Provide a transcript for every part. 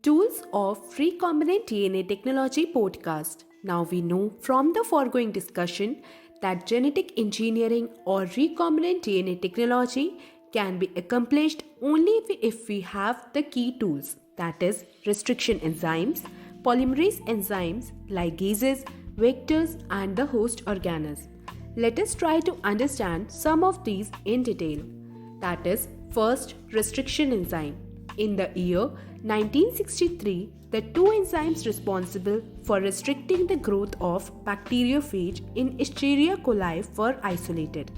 Tools of Recombinant DNA Technology podcast. Now we know from the foregoing discussion that genetic engineering or recombinant DNA technology can be accomplished only if we have the key tools, that is restriction enzymes, polymerase enzymes, ligases, vectors and the host organelles. Let us try to understand some of these in detail. That is, first, restriction enzyme. In the year 1963, the two enzymes responsible for restricting the growth of bacteriophage in Escherichia coli were isolated.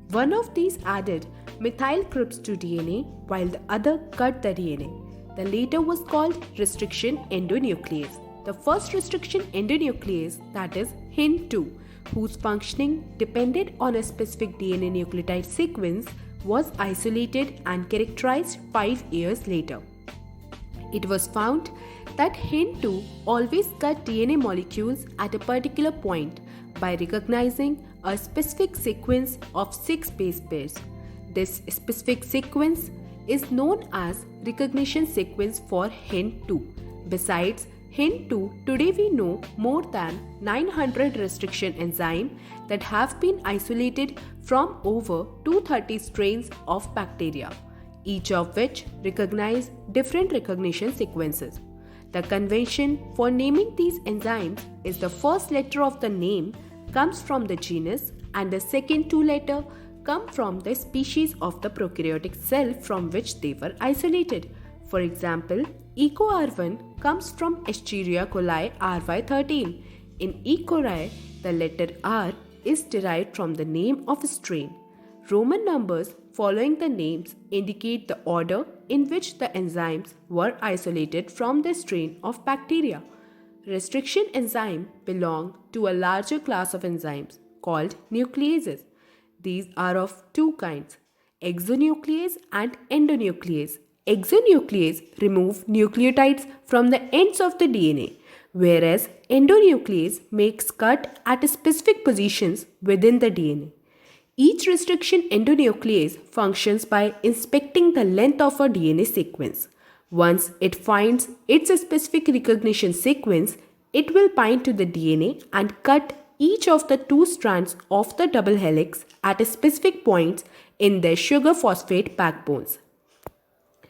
One of these added methyl Krupps to DNA while the other cut the DNA. The latter was called restriction endonuclease. The first restriction endonuclease, that is HIN2, whose functioning depended on a specific DNA nucleotide sequence, was isolated and characterized 5 years later. It was found that HIN2 always cut DNA molecules at a particular point by recognizing a specific sequence of 6 base pairs. This specific sequence is known as recognition sequence for HIN2. Besides HIN2, today we know more than 900 restriction enzymes that have been isolated from over 230 strains of bacteria, each of which recognize different recognition sequences. The convention for naming these enzymes is the first letter of the name comes from the genus and the second two letters come from the species of the prokaryotic cell from which they were isolated. For example, EcoR1 comes from Escherichia coli RY13. In E. coli, the letter R is derived from the name of a strain. Roman numbers following the names indicate the order in which the enzymes were isolated from the strain of bacteria. Restriction enzymes belong to a larger class of enzymes called nucleases. These are of two kinds, exonuclease and endonuclease. Exonuclease remove nucleotides from the ends of the DNA, whereas endonuclease makes cut at specific positions within the DNA. Each restriction endonuclease functions by inspecting the length of a DNA sequence. Once it finds its specific recognition sequence, it will bind to the DNA and cut each of the two strands of the double helix at specific points in their sugar phosphate backbones.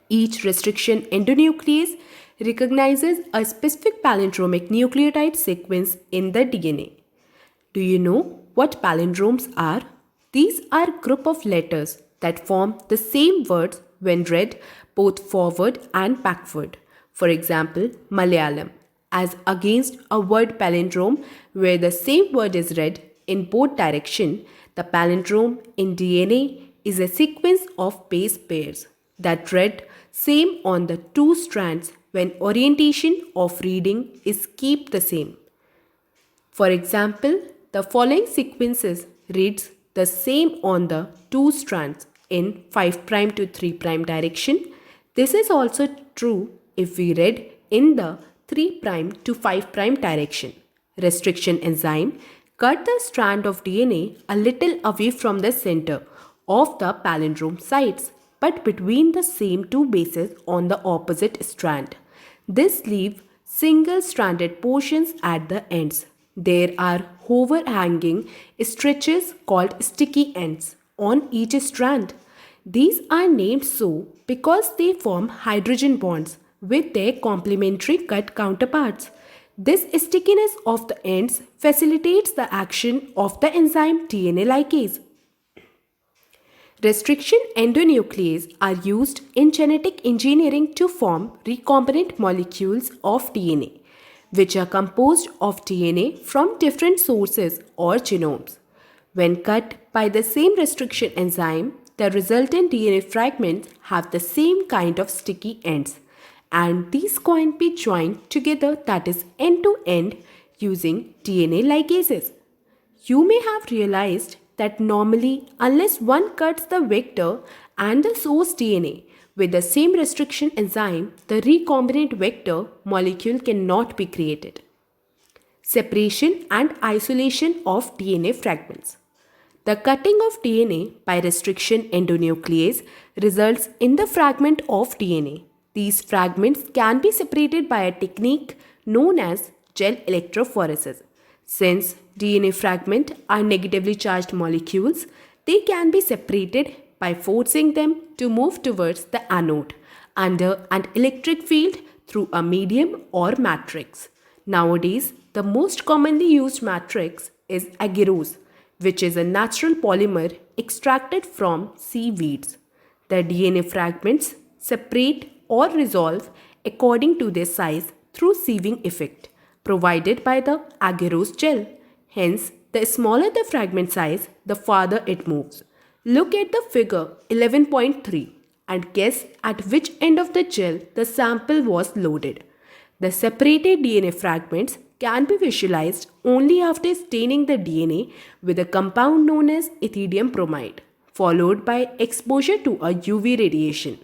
Each restriction endonuclease recognizes a specific palindromic nucleotide sequence in the DNA. Do you know what palindromes are? These are a group of letters that form the same words when read both forward and backward. For example, Malayalam, as against a word palindrome where the same word is read in both directions. The palindrome in DNA is a sequence of base pairs that read same on the two strands when orientation of reading is kept the same. For example, the following sequences reads the same on the two strands in 5' to 3' direction. This is also true if we read in the 3' to 5' direction. Restriction enzyme cut the strand of DNA a little away from the center of the palindrome sites, but between the same two bases on the opposite strand. This leaves single-stranded portions at the ends. There are overhanging stretches called sticky ends on each strand. These are named so because they form hydrogen bonds with their complementary cut counterparts. This stickiness of the ends facilitates the action of the enzyme DNA ligase. Restriction endonucleases are used in genetic engineering to form recombinant molecules of DNA, which are composed of DNA from different sources or genomes. When cut by the same restriction enzyme, the resultant DNA fragments have the same kind of sticky ends, and these can be joined together, that is end to end, using DNA ligases. You may have realized that normally, unless one cuts the vector and the source DNA with the same restriction enzyme, the recombinant vector molecule cannot be created. Separation and isolation of DNA fragments. The cutting of DNA by restriction endonuclease results in the fragment of DNA. These fragments can be separated by a technique known as gel electrophoresis. Since DNA fragments are negatively charged molecules, they can be separated by forcing them to move towards the anode under an electric field through a medium or matrix. Nowadays, the most commonly used matrix is agarose, which is a natural polymer extracted from seaweeds. The DNA fragments separate or resolve according to their size through sieving effect provided by the agarose gel. Hence, the smaller the fragment size, the farther it moves. Look at the figure 11.3 and guess at which end of the gel the sample was loaded. The separated DNA fragments can be visualized only after staining the DNA with a compound known as ethidium bromide, followed by exposure to a UV radiation.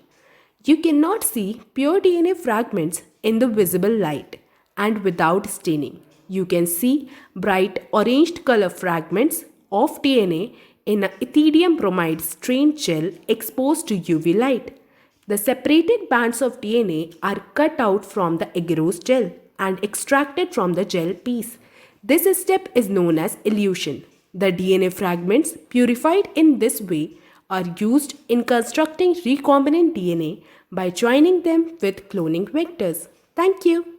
You cannot see pure DNA fragments in the visible light, and without staining, you can see bright orange color fragments of DNA in a ethidium bromide strained gel exposed to UV light. The separated bands of DNA are cut out from the agarose gel and extracted from the gel piece. This step is known as elution. The DNA fragments purified in this way are used in constructing recombinant DNA by joining them with cloning vectors. Thank you.